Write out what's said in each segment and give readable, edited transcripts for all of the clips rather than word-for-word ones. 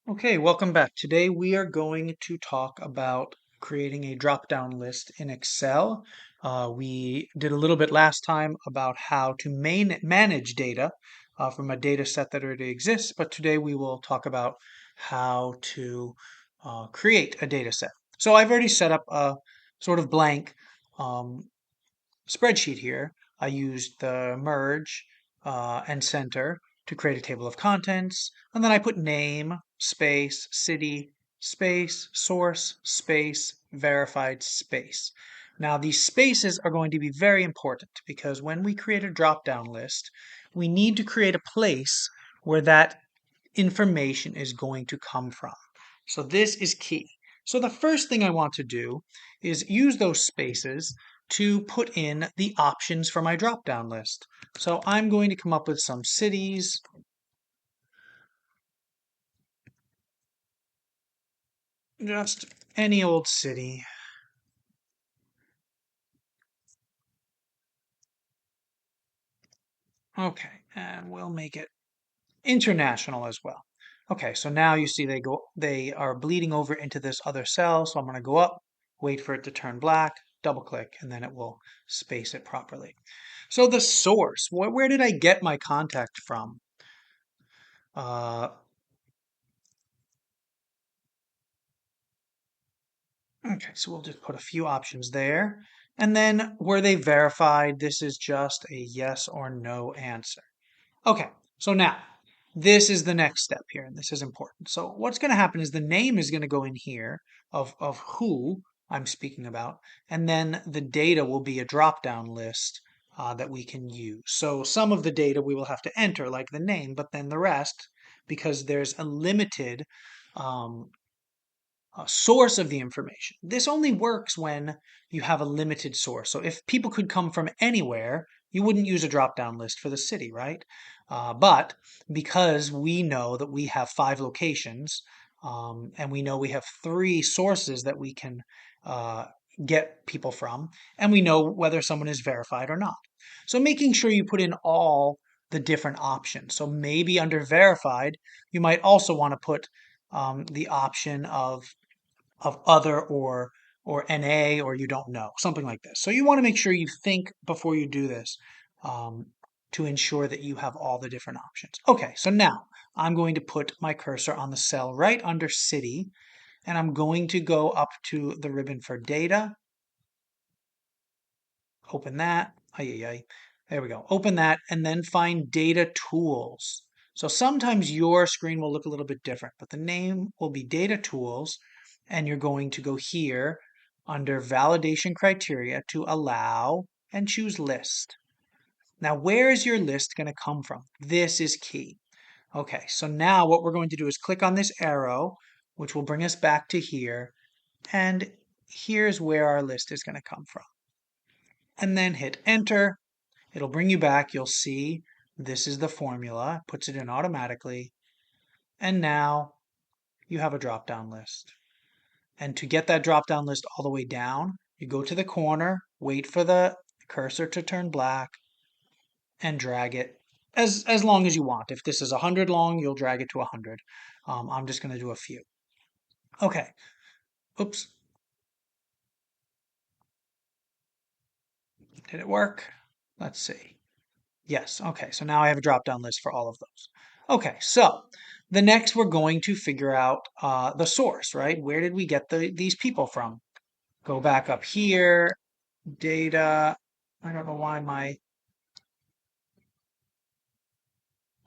Okay, welcome back. Today we are going to talk about creating a drop-down list in Excel. We did a little bit last time about how to manage data from a data set that already exists, but today we will talk about how to create a data set. So I've already set up a sort of blank um, spreadsheet here. I used the merge and center to create a table of contents, and then I put name, space, city, space, source, space, verified, space. Now, these spaces are going to be very important because when we create a drop-down list, we need to create a place where that information is going to come from. So this is key. So the first thing I want to do is use those spaces to put in the options for my drop-down list. So I'm going to come up with some cities. Just any old city. Okay, and we'll make it international as well. Okay, so now you see they are bleeding over into this other cell. So I'm going to go up, wait for it to turn black, double click, and then it will space it properly. So the source, where did I get my contact from? Uh, okay, so we'll just put a few options there. And then were they verified? This is just a yes or no answer. Okay, so now this is the next step here, and this is important. So what's going to happen is the name is going to go in here of who I'm speaking about, and then the data will be a drop-down list that we can use. So some of the data we will have to enter, like the name, but then the rest, because there's a limited um, source of the information. This only works when you have a limited source. So if people could come from anywhere, you wouldn't use a drop-down list for the city, right? But because we know that we have 5 locations, and we know we have 3 sources that we can uh, get people from, and we know whether someone is verified or not. So making sure you put in all the different options. So maybe under verified, you might also want to put the option of other or NA or you don't know, something like this. So you want to make sure you think before you do this um, to ensure that you have all the different options. Okay, so now I'm going to put my cursor on the cell right under city, and I'm going to go up to the ribbon for data, open that, there we go, open that, and then find data tools. So sometimes your screen will look a little bit different, but the name will be data tools, and you're going to go here under validation criteria to allow and choose list. Now, where is your list going to come from? This is key. Okay, so now what we're going to do is click on this arrow, which will bring us back to here, and here's where our list is going to come from. And then hit enter. It'll bring you back. You'll see this is the formula, puts it in automatically. And now you have a drop down list. And to get that drop down list all the way down, you go to the corner, wait for the cursor to turn black, and drag it as long as you want. If this is 100 long, you'll drag it to 100. I'm just going to do a few. Okay. Oops. Did it work? Let's see. Yes. Okay. So now I have a drop down list for all of those. Okay. So the next we're going to figure out the source, right? Where did we get these people from? Go back up here, data. I don't know why my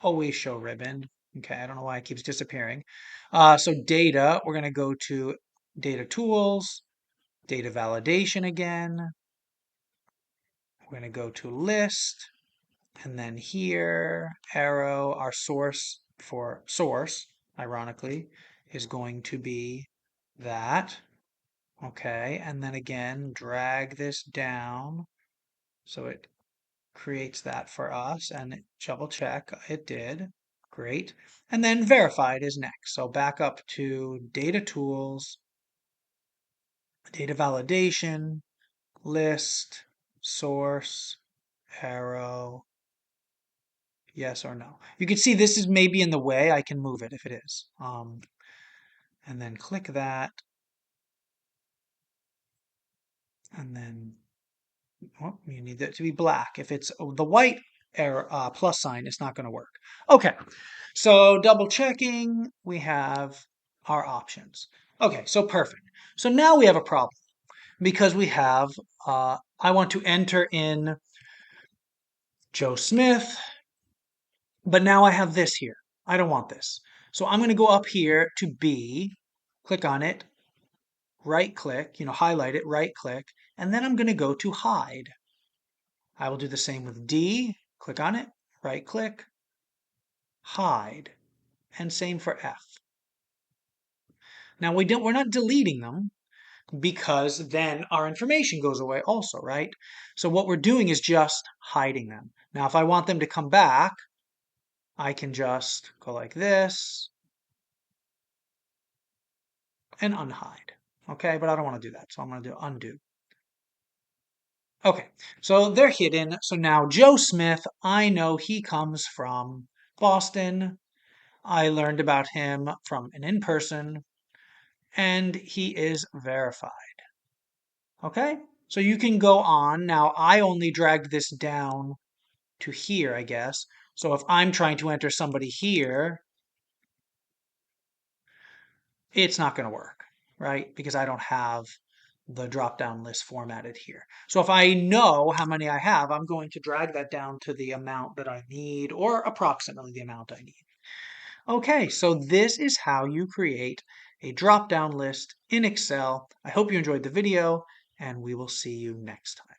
always show ribbon. Okay. I don't know why it keeps disappearing. So data, we're going to go to data tools, data validation again. We're going to go to list. And then here, arrow, our source for source, ironically, is going to be that. Okay, and then again, drag this down so it creates that for us and double check it did. Great. And then verified is next. So back up to data tools, data validation, list, source, arrow, yes or no. You can see this is maybe in the way. I can move it if it is. And then click that. And then you need it to be black. If it's the white plus sign, it's not going to work. Okay, so double checking, we have our options. Okay, so perfect. So now we have a problem because we have, I want to enter in Joe Smith, but now I have this here. I don't want this. So I'm going to go up here to B, click on it, right click, highlight it, right click, and then I'm going to go to hide. I will do the same with D, click on it, right click, hide, and same for F. Now we're not deleting them because then our information goes away also, right? So what we're doing is just hiding them. Now if I want them to come back, I can just go like this and unhide. Okay, but I don't want to do that, so I'm going to do undo. Okay, so they're hidden. So now Joe Smith, I know he comes from Boston. I learned about him from an in-person, and he is verified. Okay, so you can go on. Now, I only dragged this down to here, I guess. So if I'm trying to enter somebody here, it's not going to work, right? Because I don't have the drop-down list formatted here. So if I know how many I have, I'm going to drag that down to the amount that I need, or approximately the amount I need. Okay, so this is how you create a drop-down list in Excel. I hope you enjoyed the video, and we will see you next time.